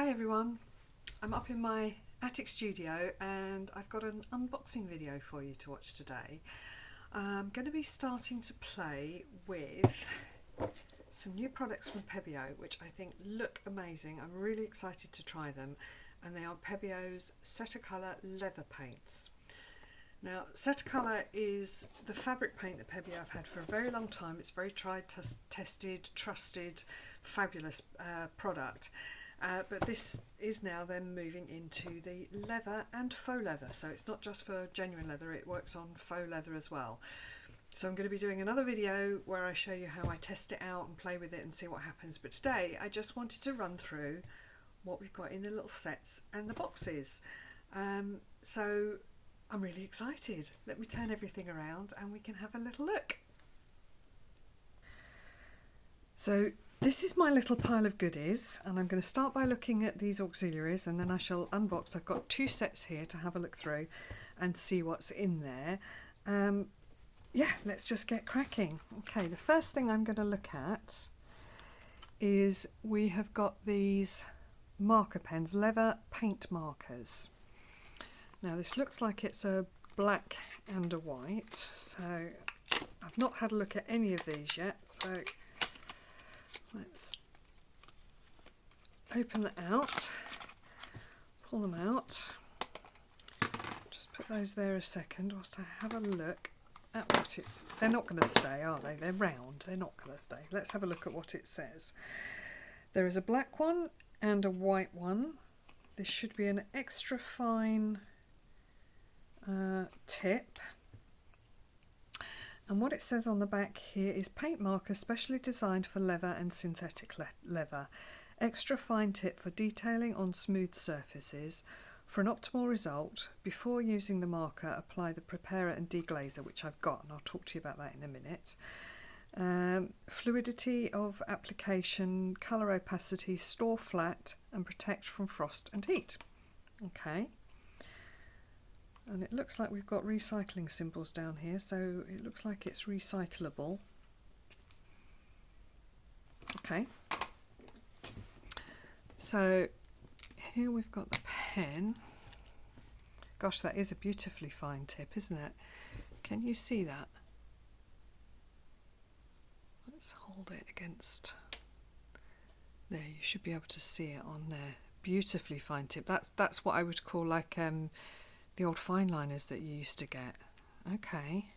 Hi everyone, I'm up in my attic studio and I've got an unboxing video for you to watch today. I'm going to be starting to play with some new products from Pebeo which I think look amazing. I'm really excited to try them, and they are Pebeo's Setacolour leather paints. Now, Setacolour is the fabric paint that Pebeo have had for a very long time. It's very tried, tested, trusted, fabulous product. But this is now then moving into the leather and faux leather. So it's not just for genuine leather, it works on faux leather as well. So I'm going to be doing another video where I show you how I test it out and play with it and see what happens. But today I just wanted to run through what we've got in the little sets and the boxes. So I'm really excited. Let me turn everything around and we can have a little look. So this is my little pile of goodies, and I'm going to start by looking at these auxiliaries and then I shall unbox. I've got two sets here to have a look through and see what's in there. Yeah, let's just get cracking. Okay, the first thing I'm going to look at is we have got these marker pens, leather paint markers. Now this looks like it's a black and a white, so I've not had a look at any of these yet, so let's open that out, pull them out, just put those there a second whilst I have a look at what it's... They're not going to stay, are they? They're round, they're not going to stay. Let's have a look at what it says. There is a black one and a white one. This should be an extra fine tip. And what it says on the back here is paint marker specially designed for leather and synthetic leather. Extra fine tip for detailing on smooth surfaces. For an optimal result, before using the marker, apply the preparer and deglazer, which I've got, and I'll talk to you about that in a minute. Fluidity of application, colour opacity, store flat and protect from frost and heat. Okay. And it looks like we've got recycling symbols down here, so it looks like it's recyclable. Okay. So here we've got the pen. Gosh, that is a beautifully fine tip, isn't it? Can you see that? Let's hold it against there. You should be able to see it on there. Beautifully fine tip. That's what I would call like the old fine liners that you used to get. Okay,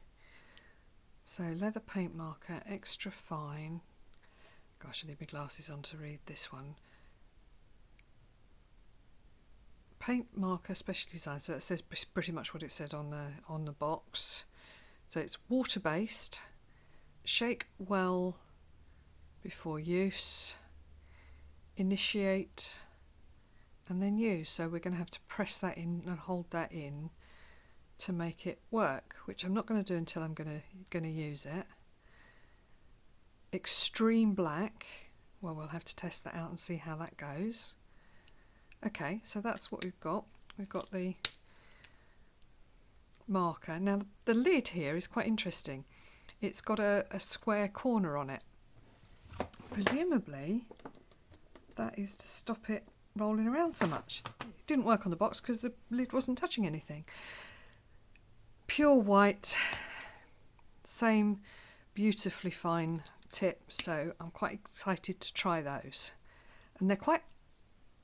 so leather paint marker, extra fine. Gosh, I need my glasses on to read this one. Paint marker specially designed, so it says pretty much what it said on the box. So it's water based, shake well before use, initiate and then use. So we're going to have to press that in and hold that in to make it work, which I'm not going to do until I'm going to use it. Extreme black, well, we'll have to test that out and see how that goes. Okay, so that's what we've got. We've got the marker. Now the lid here is quite interesting. It's got a square corner on it. Presumably that is to stop it rolling around so much. It didn't work on the box because the lid wasn't touching anything. Pure white, same beautifully fine tip, so I'm quite excited to try those. And they're quite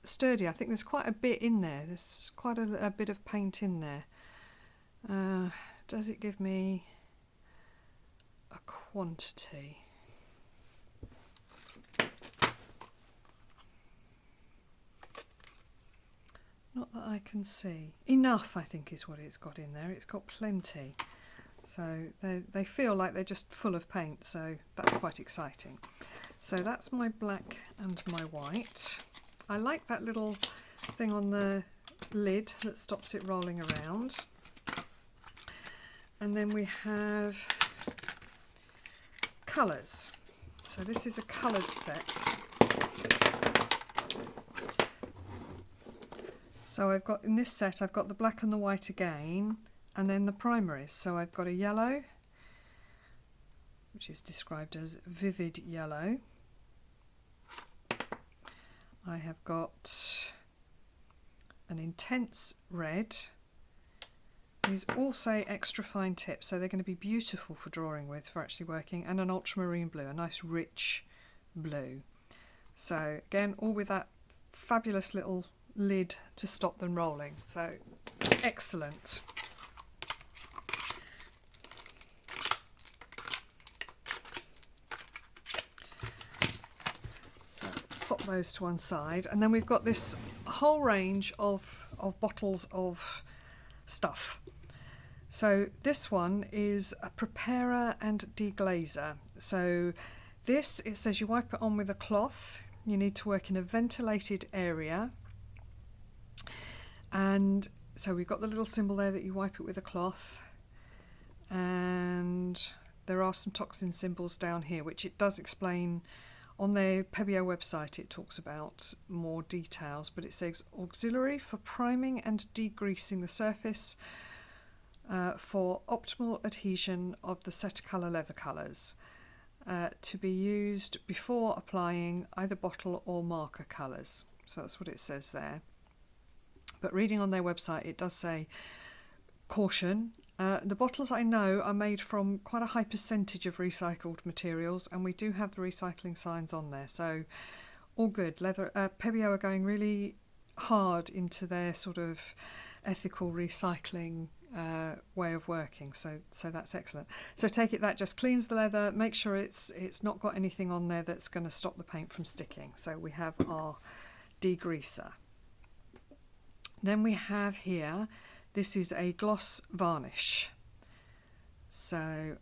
sturdy. I think there's quite a bit in there. There's quite a bit of paint in there. Does it give me a quantity? Not that I can see. Enough, I think, is what it's got in there. It's got plenty. So they feel like they're just full of paint, so that's quite exciting. So that's my black and my white. I like that little thing on the lid that stops it rolling around. And then we have colours. So this is a coloured set. So I've got, in this set, I've got the black and the white again, and then the primaries. So I've got a yellow, which is described as vivid yellow. I have got an intense red. These all say extra fine tips, so they're going to be beautiful for drawing with, for actually working, and an ultramarine blue, a nice rich blue. So again, all with that fabulous little lid to stop them rolling. So excellent. So pop those to one side, and then we've got this whole range of bottles of stuff. So this one is a preparer and deglazer. So this, it says you wipe it on with a cloth. You need to work in a ventilated area. And so we've got the little symbol there that you wipe it with a cloth. And there are some toxin symbols down here, which it does explain on their Pebeo website. It talks about more details, but it says auxiliary for priming and degreasing the surface for optimal adhesion of the Setacolour leather colours, to be used before applying either bottle or marker colours. So that's what it says there. But reading on their website, it does say caution. The bottles I know are made from quite a high percentage of recycled materials, and we do have the recycling signs on there, so all good. Pebeo are going really hard into their sort of ethical recycling way of working, so that's excellent. So take it that just cleans the leather, make sure it's not got anything on there that's going to stop the paint from sticking. So we have our degreaser. Then we have here, this is a gloss varnish. So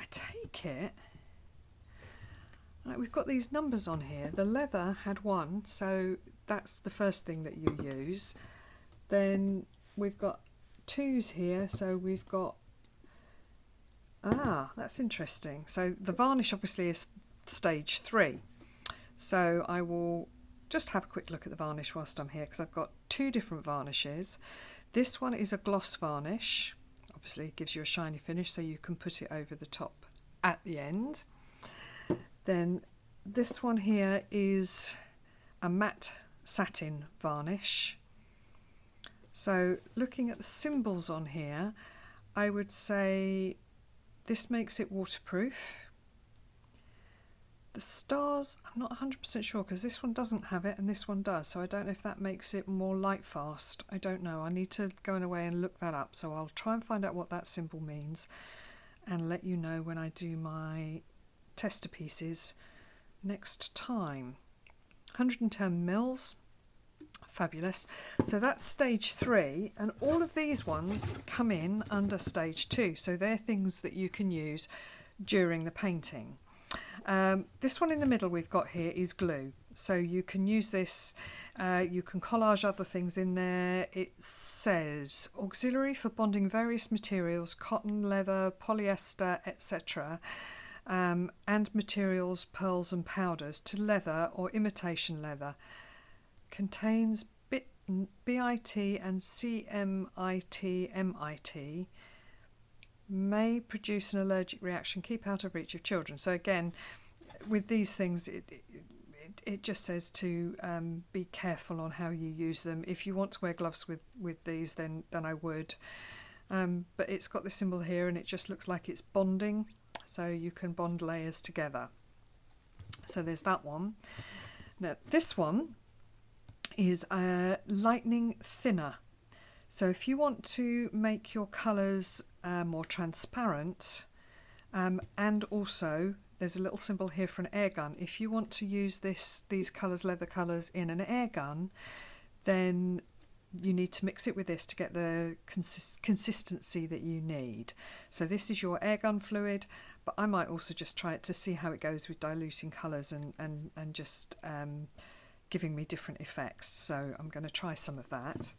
I take it, right, we've got these numbers on here. The leather had 1, so that's the first thing that you use. Then we've got 2s here, so we've got, that's interesting. So the varnish obviously is stage 3. So I will just have a quick look at the varnish whilst I'm here, because I've got 2 different varnishes. This one is a gloss varnish. Obviously it gives you a shiny finish, so you can put it over the top at the end. Then this one here is a matte satin varnish. So looking at the symbols on here, I would say this makes it waterproof. The stars, I'm not 100% sure, because this one doesn't have it and this one does, so I don't know if that makes it more light fast. I don't know. I need to go away and look that up, so I'll try and find out what that symbol means and let you know when I do my tester pieces next time. 110 mils. Fabulous. So that's stage 3, and all of these ones come in under stage 2, so they're things that you can use during the painting. This one in the middle we've got here is glue, so you can use this, you can collage other things in there. It says auxiliary for bonding various materials, cotton, leather, polyester, etc., and materials, pearls and powders to leather or imitation leather. Contains BIT and CMIT, may produce an allergic reaction, keep out of reach of children. So again, with these things, it just says to be careful on how you use them. If you want to wear gloves with these, then I would. But it's got the symbol here, and it just looks like it's bonding, so you can bond layers together. So there's that one. Now this one is a lightening thinner. So if you want to make your colours more transparent, and also there's a little symbol here for an air gun. If you want to use these colours, leather colours, in an air gun, then you need to mix it with this to get the consistency that you need. So this is your air gun fluid, but I might also just try it to see how it goes with diluting colours and just giving me different effects. So I'm going to try some of that.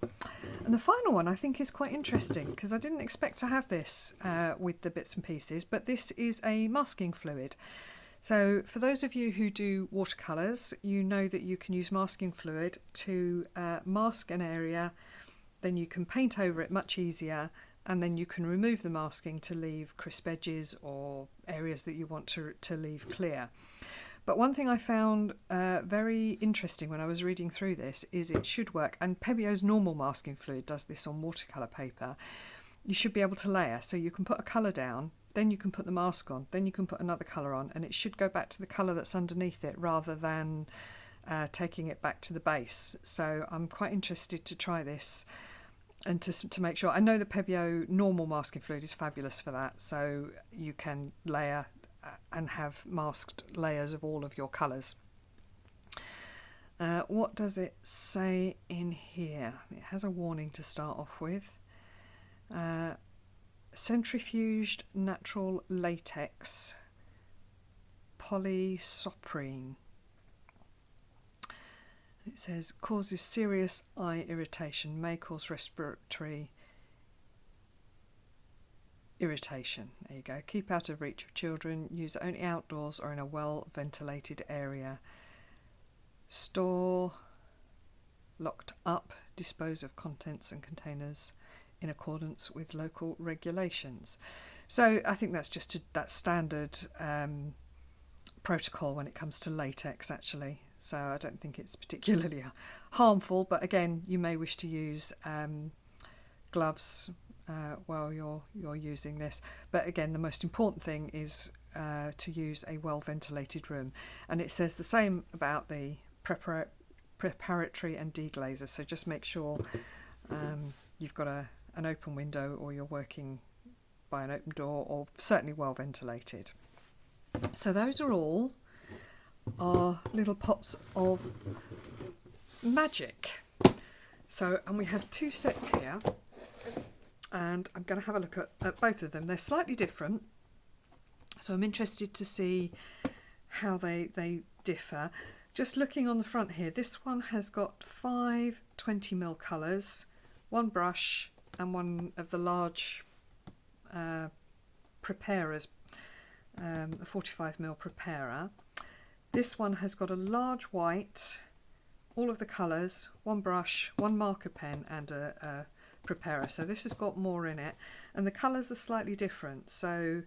And the final one I think is quite interesting, because I didn't expect to have this with the bits and pieces, but this is a masking fluid. So for those of you who do watercolours, you know that you can use masking fluid to mask an area, then you can paint over it much easier, and then you can remove the masking to leave crisp edges or areas that you want to leave clear. But one thing I found very interesting when I was reading through this is it should work, and Pebeo's normal masking fluid does this on watercolour paper. You should be able to layer, so you can put a colour down, then you can put the mask on, then you can put another colour on, and it should go back to the colour that's underneath it rather than taking it back to the base. So I'm quite interested to try this and to make sure. I know the Pebeo normal masking fluid is fabulous for that, so you can layer and have masked layers of all of your colours. What does it say in here? It has a warning to start off with. Centrifuged natural latex polysoprene. It says causes serious eye irritation, may cause respiratory irritation. There you go. Keep out of reach of children. Use only outdoors or in a well ventilated area. Store locked up. Dispose of contents and containers in accordance with local regulations. So I think that's just that standard protocol when it comes to latex, actually. So I don't think it's particularly harmful, but again, you may wish to use gloves while you're using this. But again, the most important thing is to use a well ventilated room, and it says the same about the preparatory and deglazer. So just make sure you've got an open window, or you're working by an open door, or certainly well ventilated. So those are all our little pots of magic. So, and we have two sets here, and I'm going to have a look at both of them. They're slightly different, so I'm interested to see how they differ. Just looking on the front here, this one has got 5 20mm colours, one brush and one of the large preparers, a 45mm preparer. This one has got a large white, all of the colours, one brush, one marker pen and a preparer. So this has got more in it, and the colours are slightly different. So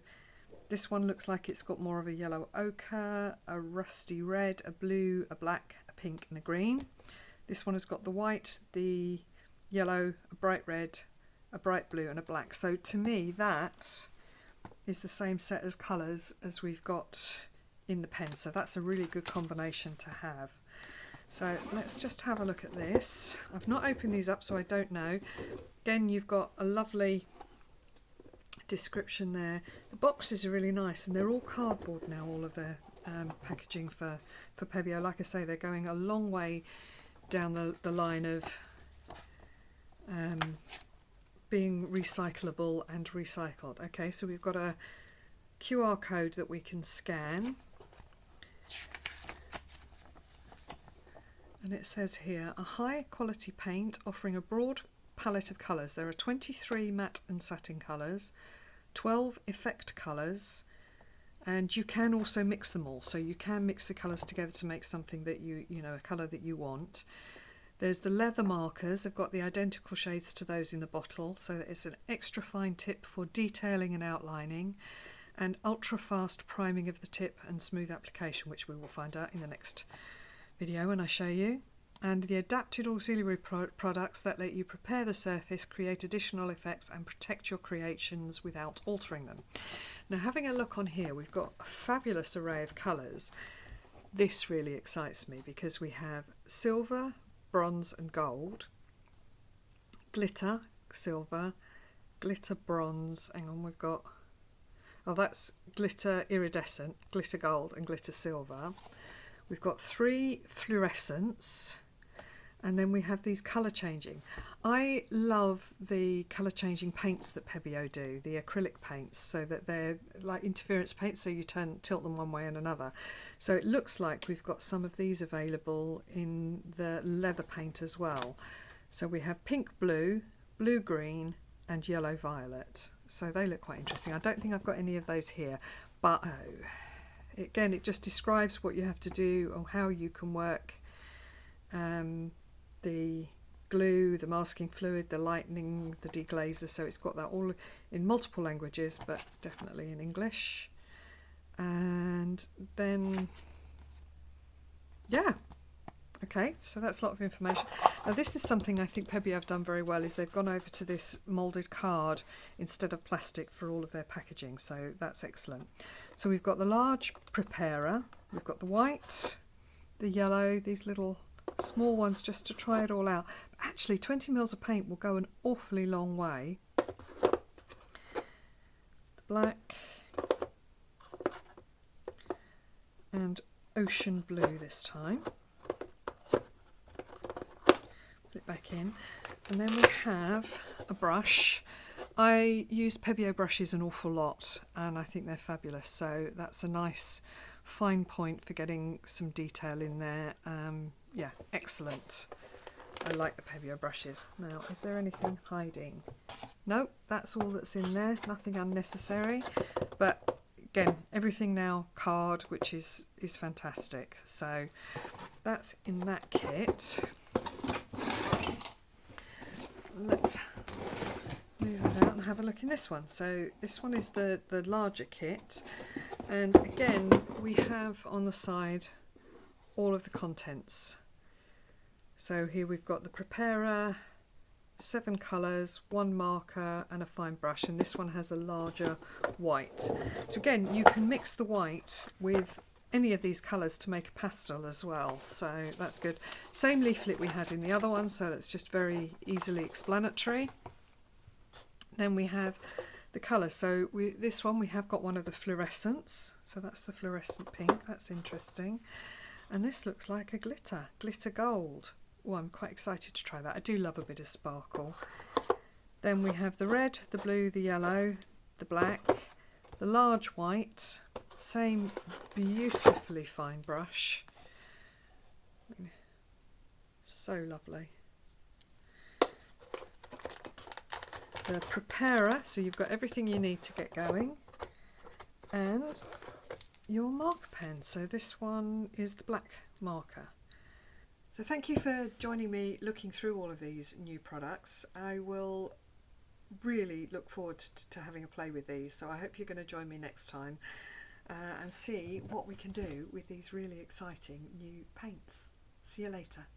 this one looks like it's got more of a yellow ochre, a rusty red, a blue, a black, a pink and a green. This one has got the white, the yellow, a bright red, a bright blue and a black. So to me that is the same set of colours as we've got in the pen, so that's a really good combination to have. So let's just have a look at this. I've not opened these up, so I don't know. Again, you've got a lovely description there. The boxes are really nice, and they're all cardboard now, all of their packaging for Pebeo. Like I say, they're going a long way down the line of being recyclable and recycled. Okay, so we've got a QR code that we can scan, and it says here, a high quality paint offering a broad palette of colours. There are 23 matte and satin colours, 12 effect colours, and you can also mix them all, so you can mix the colours together to make something that you know, a colour that you want. There's the leather markers. I've got the identical shades to those in the bottle, so that it's an extra fine tip for detailing and outlining, and ultra fast priming of the tip and smooth application, which we will find out in the next video when I show you. And the adapted auxiliary products that let you prepare the surface, create additional effects and protect your creations without altering them. Now, having a look on here, we've got a fabulous array of colours. This really excites me because we have silver, bronze and gold, glitter, silver, glitter bronze, hang on, we've got, oh, that's glitter iridescent, glitter gold and glitter silver. We've got 3 fluorescents, and then we have these colour changing. I love the colour changing paints that Pebeo do, the acrylic paints, so that they're like interference paints, so you tilt them one way and another. So it looks like we've got some of these available in the leather paint as well. So we have pink blue, blue green and yellow violet. So they look quite interesting. I don't think I've got any of those here, but again, it just describes what you have to do or how you can work the glue, the masking fluid, the lightening, the deglazer. So it's got that all in multiple languages, but definitely in English. And then Yeah. Okay, so that's a lot of information. Now this is something I think Pebeo have done very well, is they've gone over to this moulded card instead of plastic for all of their packaging, so that's excellent. So we've got the large preparer, we've got the white, the yellow, these little small ones just to try it all out. But actually 20 mils of paint will go an awfully long way. The black and ocean blue this time. Put it back in, and then we have a brush. I use Pebeo brushes an awful lot and I think they're fabulous, so that's a nice fine point for getting some detail in there. Yeah, excellent. I like the Pebeo brushes. Now, is there anything hiding? No, that's all that's in there, nothing unnecessary, but again, everything now card, which is fantastic. So that's in that kit. Let's move it out and have a look in this one. So this one is the larger kit, and again we have on the side all of the contents. So here we've got the preparer, 7 colours, 1 marker and a fine brush, and this one has a larger white. So again, you can mix the white with any of these colours to make a pastel as well, so that's good. Same leaflet we had in the other one, so that's just very easily explanatory. Then we have the colours. So this one we have got one of the fluorescents, so that's the fluorescent pink, that's interesting. And this looks like a glitter gold. Oh, I'm quite excited to try that. I do love a bit of sparkle. Then we have the red, the blue, the yellow, the black, the large white, same beautifully fine brush. So lovely. The preparer, so you've got everything you need to get going, and your marker pen. So this one is the black marker. So thank you for joining me looking through all of these new products. I will really look forward to having a play with these, so I hope you're going to join me next time and see what we can do with these really exciting new paints. See you later.